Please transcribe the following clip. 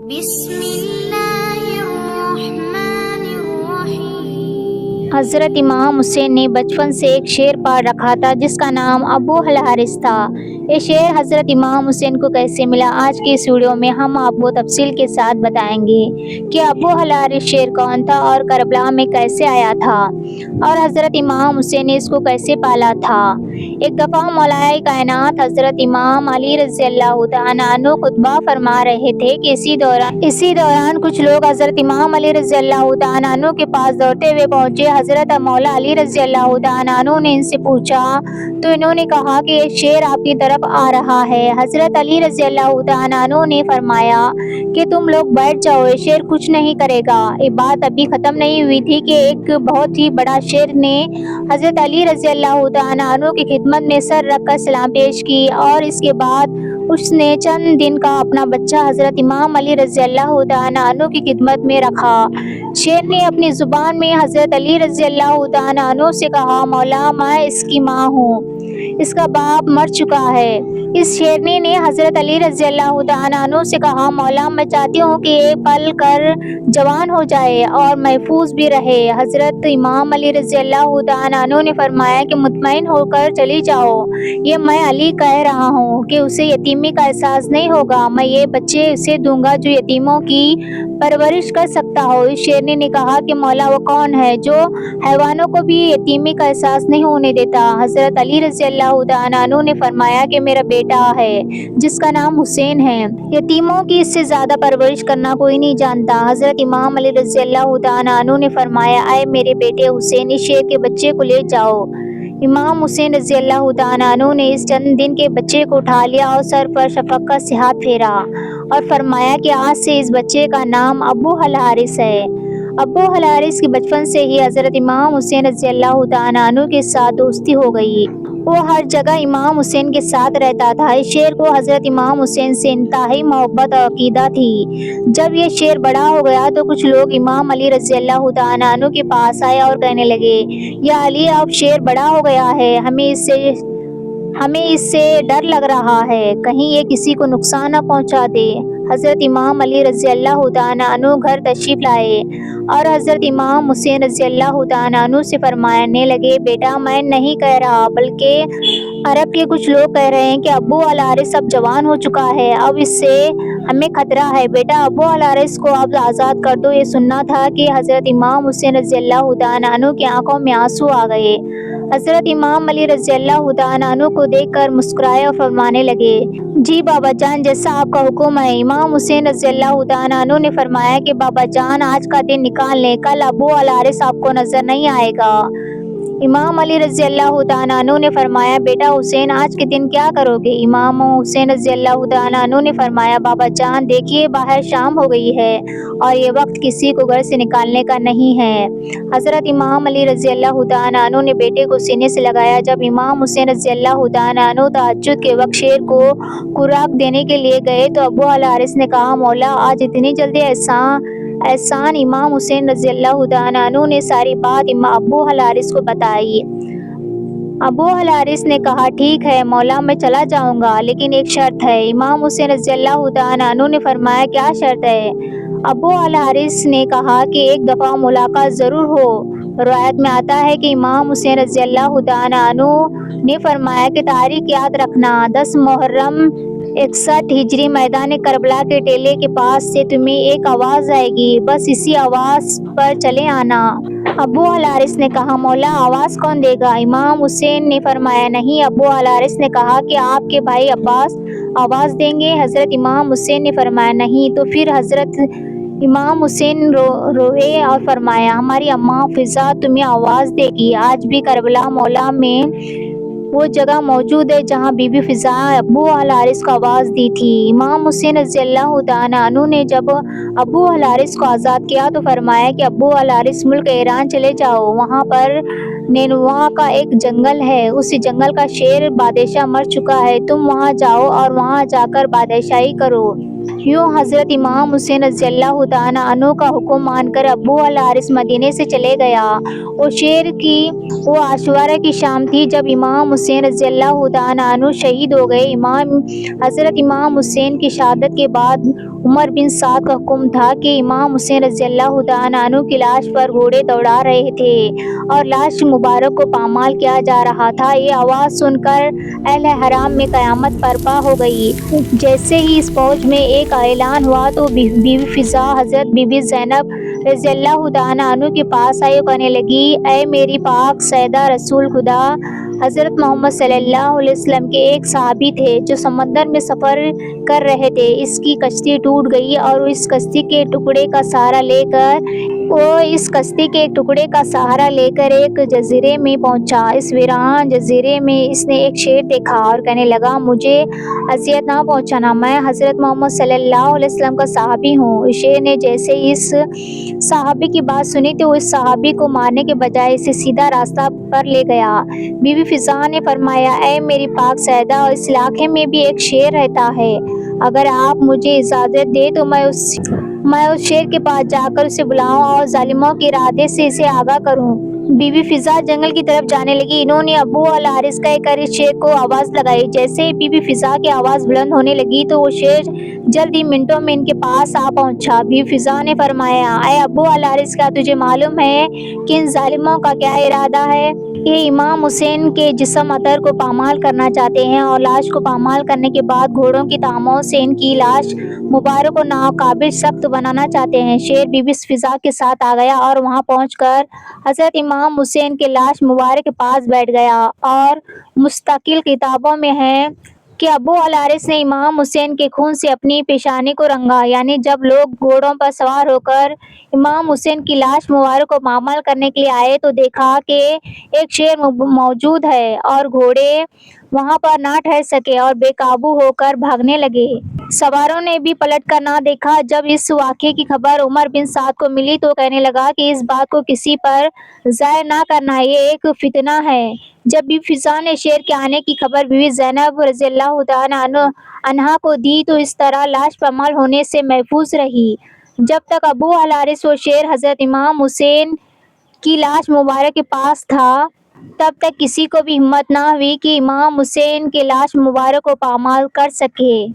بسم اللہ الرحمن الرحیم۔ حضرت امام حسین نے بچپن سے ایک شعر پڑھ رکھا تھا جس کا نام ابو الحارث تھا۔ یہ شعر حضرت امام حسین کو کیسے ملا، آج کی اس ویڈیو میں ہم آپ کو تفصیل کے ساتھ بتائیں گے کہ ابو الحارث شعر کون تھا اور کربلا میں کیسے آیا تھا اور حضرت امام حسین نے اس کو کیسے پالا تھا۔ ایک دفعہ مولا کائنات حضرت امام علی رضی اللہ تعالیٰ عنہ خطبہ فرما رہے تھے کہ اسی دوران کچھ لوگ حضرت امام علی رضی اللہ تعالیٰ عنہ کے پاس دوڑتے ہوئے پہنچے۔ حضرت مولا علی رضی اللہ تعالیٰ عنہ نے ان سے پوچھا تو انہوں نے کہا کہ یہ شعر آپ کی طرف آ رہا ہے۔ حضرت علی رضی اللہ تعالیٰ عنہ نے فرمایا کہ تم لوگ بیٹھ جاؤ، یہ شعر کچھ نہیں کرے گا۔ یہ بات ابھی ختم نہیں ہوئی تھی کہ ایک بہت ہی بڑا شعر نے حضرت علی رضی اللہ تعالیٰ عنہ کی خدمت میں سر رکھ کر سلام پیش کی اور اس کے بعد اس نے چند دن کا اپنا بچہ حضرت امام علی رضی اللہ تعالیٰ عنہ کی خدمت میں رکھا۔ شعر نے اپنی زبان میں حضرت علی رضی اللہ تعالیٰ عنہ سے کہا، مولا میں اس کی ماں ہوں، اس کا باپ مر چکا ہے۔ اس شیرنی نے حضرت علی رضی اللہ تعالیٰ عنہ سے کہا، مولا میں چاہتی ہوں کہ یہ پل کر جوان ہو جائے اور محفوظ بھی رہے۔ حضرت امام علی رضی اللہ تعالیٰ عنہ نے فرمایا کہ مطمئن ہو کر چلی جاؤ، یہ میں علی کہہ رہا ہوں کہ اسے یتیمی کا احساس نہیں ہوگا، میں یہ بچے اسے دوں گا جو یتیموں کی پرورش کر سکتا ہو۔ اس شیرنی نے کہا کہ مولا وہ کون ہے جو حیوانوں کو بھی یتیمی کا احساس نہیں ہونے دیتا؟ حضرت علی رضی اللہ تعالیٰ عنہ نے فرمایا کہ میرا بیٹا ہے جس کا نام حسین ہے، یتیموں کی اس سے زیادہ پرورش کرنا کوئی نہیں جانتا۔ حضرت امام علی رضی اللہ تعالیٰ عنہ نے فرمایا، اے میرے بیٹے حسین، اس شیر کے بچے کو لے جاؤ۔ امام حسین رضی اللہ تعالیٰ عنہ نے اس چند دن کے بچے کو اٹھا لیا اور سر پر شفقت سے ہاتھ پھیرا اور فرمایا کہ آج سے اس بچے کا نام ابو الحارث ہے۔ ابو الحارث کی بچپن سے ہی حضرت امام حسین رضی اللہ تعالیٰ عنہ کے ساتھ دوستی ہو گئی، وہ ہر جگہ امام حسین کے ساتھ رہتا تھا۔ اس شعر کو حضرت امام حسین سے انتہائی محبت اور عقیدہ تھی۔ جب یہ شعر بڑا ہو گیا تو کچھ لوگ امام علی رضی اللہ تعالیٰ عنہ کے پاس آئے اور کہنے لگے، یا علی اب شعر بڑا ہو گیا ہے، ہمیں اس سے ڈر لگ رہا ہے، کہیں یہ کسی کو نقصان نہ پہنچا دے۔ حضرت امام علی رضی اللہ تعالیٰ عنہ گھر تشریف لائے اور حضرت امام حسین رضی اللہ تعالیٰ عنہ سے فرمانے لگے، بیٹا میں نہیں کہہ رہا بلکہ عرب کے کچھ لوگ کہہ رہے ہیں کہ ابو الحارث اب جوان ہو چکا ہے، اب اس سے ہمیں خطرہ ہے، بیٹا ابو الحارث کو اب آزاد کر دو۔ یہ سننا تھا کہ حضرت امام حسین رضی اللہ تعالیٰ عنہ کی آنکھوں میں آنسو آ گئے۔ حضرت امام علی رضی اللہ تعالیٰ عنہ کو دیکھ کر مسکرائے اور فرمانے لگے، جی بابا جان، جیسا آپ کا حکم ہے۔ امام حسین رضی اللہ تعالیٰ عنہ نے فرمایا کہ بابا جان آج کا دن نکال لیں، کل ابو الحارث آپ کو نظر نہیں آئے گا۔ امام علی رضی اللہ تعالیٰ عنہ نے فرمایا، بیٹا حسین آج کے دن کیا کرو گے؟ امام حسین رضی اللہ تعالیٰ عنہ نے فرمایا، بابا جان دیکھیے باہر شام ہو گئی ہے اور یہ وقت کسی کو گھر سے نکالنے کا نہیں ہے۔ حضرت امام علی رضی اللہ تعالیٰ عنہ نے بیٹے کو سینے سے لگایا۔ جب امام حسین رضی اللہ تعالیٰ عنہ تہجد کے وقت شیر کو خوراک دینے کے لیے گئے تو ابو الحارث نے کہا، مولا آج اتنی جلدی احسان امام حسین رضی اللہ تعالیٰ عنہ نے ساری بات ابو الحارث کو بتائی۔ ابو الحارث نے کہا، ٹھیک ہے مولا میں چلا جاؤں گا، لیکن ایک شرط ہے۔ امام حسین رضی اللہ تعالیٰ عنہ نے فرمایا، کیا شرط ہے؟ ابو الحارث نے کہا کہ ایک دفعہ ملاقات ضرور ہو۔ روایت میں آتا ہے کہ امام حسین رضی اللہ تعالیٰ عنہ نے فرمایا کہ تاریخ یاد رکھنا، 10 محرم 61 ہجری میدان کربلا کے ٹیلے کے پاس سے تمہیں ایک آواز آئے گی، بس اسی آواز پر چلے آنا۔ ابو الحارث نے کہا، مولا آواز کون دے گا؟ امام حسین نے فرمایا، نہیں۔ ابو الحارث نے کہا کہ آپ کے بھائی عباس آواز دیں گے؟ حضرت امام حسین نے فرمایا، نہیں۔ تو پھر حضرت امام حسین روئے اور فرمایا، ہماری اماں فضا تمہیں آواز دے گی۔ آج بھی کربلا مولا میں وہ جگہ موجود ہے جہاں بی بی فضا ابو الحارث کو آواز دی تھی۔ امام حسین رضی اللہ تعالیٰ عنہ نے جب ابو الحارث کو آزاد کیا تو فرمایا کہ ابو الحارث ملک ایران چلے جاؤ، وہاں پر نینوا کا ایک جنگل ہے، اس جنگل کا شیر بادشاہ مر چکا ہے، تم وہاں جاؤ اور وہاں جا کر بادشاہی کرو۔ یوں حضرت امام حسین رضی اللہ تعالیٰ عنہ کا حکم مان کر ابو الحارث مدینے سے چلے گیا۔ وہ عاشورہ کی شام تھی جب امام حسین رضی اللہ تعالیٰ عنہ شہید ہو گئے۔ حضرت امام حسین کی شہادت کے بعد عمر بن سعد کا حکم تھا کہ امام حسین رضی اللہ تعالیٰ عنہ کی لاش پر گھوڑے دوڑا رہے تھے اور لاش مبارک کو پامال کیا جا رہا تھا۔ یہ آواز سن کر اہل حرم میں قیامت برپا ہو گئی۔ جیسے ہی اس فوج میں ایک اعلان ہوا تو بی بی فضا حضرت بی بی زینب رضی اللہ تعالیٰ عنہ کے پاس آئی اور کہنے لگی، اے میری پاک سیدہ، رسول خدا حضرت محمد صلی اللہ علیہ وسلم کے ایک صحابی تھے جو سمندر میں سفر کر رہے تھے۔ اس کی کشتی ٹوٹ گئی اور وہ اس کشتی کے ایک ٹکڑے کا سہارا لے کر ایک جزیرے میں پہنچا۔ اس ویران جزیرے میں اس نے ایک شیر دیکھا اور کہنے لگا، مجھے اذیت نہ پہنچانا، میں حضرت محمد صلی اللہ علیہ وسلم کا صحابی ہوں۔ اس شیر نے جیسے ہی اس صحابی کی بات سنی تو وہ اس صحابی کو مارنے کے بجائے اسے سیدھا راستہ پر لے گیا۔ بی بی فضا نے فرمایا، اے میری پاک سیدہ، اس علاقے میں بھی ایک شیر رہتا ہے، اگر آپ مجھے اجازت دیں تو میں اس شیر کے پاس جا کر اسے بلاؤں اور ظالموں کے ارادے سے اسے آگاہ کروں۔ بی بی فضا جنگل کی طرف جانے لگی۔ انہوں نے ابو الحارث کہہ کر اس شیر کو آواز لگائی۔ جیسے ہی بی بی فضا کی آواز بلند ہونے لگی تو وہ شیر جلد ہی منٹوں میں ان کے پاس آ پہنچا۔ بی بی فضا نے فرمایا، اے ابو الحارث، کیا تجھے معلوم ہے کہ ان ظالموں کا کیا ارادہ ہے؟ یہ امام حسین کے جسم اطہر کو پامال کرنا چاہتے ہیں اور لاش کو پامال کرنے کے بعد گھوڑوں کی ٹانگوں سے ان کی لاش مبارک کو ناقابل سخت بنانا چاہتے ہیں۔ شیر بی بی فضا کے ساتھ آ گیا اور وہاں پہنچ کر حضرت امام حسین کے لاش مبارک کے پاس بیٹھ گیا، اور مستقل کتابوں میں ہے کہ ابو الحارث نے امام حسین کے خون سے اپنی پیشانی کو رنگا۔ یعنی جب لوگ گھوڑوں پر سوار ہو کر امام حسین کی لاش مبارک کو پامال کرنے کے لیے آئے تو دیکھا کہ ایک شیر موجود ہے اور گھوڑے وہاں پر نہ ٹھہر سکے اور بے قابو ہو کر بھاگنے لگے۔ سواروں نے بھی پلٹ کر نہ دیکھا۔ جب اس واقعے کی خبر عمر بن سعد کو ملی تو کہنے لگا کہ اس بات کو کسی پر ظاہر نہ کرنا، یہ ایک فتنہ ہے۔ جب بی بی فضا نے شیر کے آنے کی خبر بی بی زینب رضی اللہ تعالیٰ عنہا کو دی تو اس طرح لاش پامال ہونے سے محفوظ رہی۔ جب تک ابو الحارث وہ شیر حضرت امام حسین کی لاش مبارک کے پاس تھا تب تک کسی کو بھی ہمت نہ ہوئی کہ امام حسین کے لاش مبارک کو پامال کر سکے۔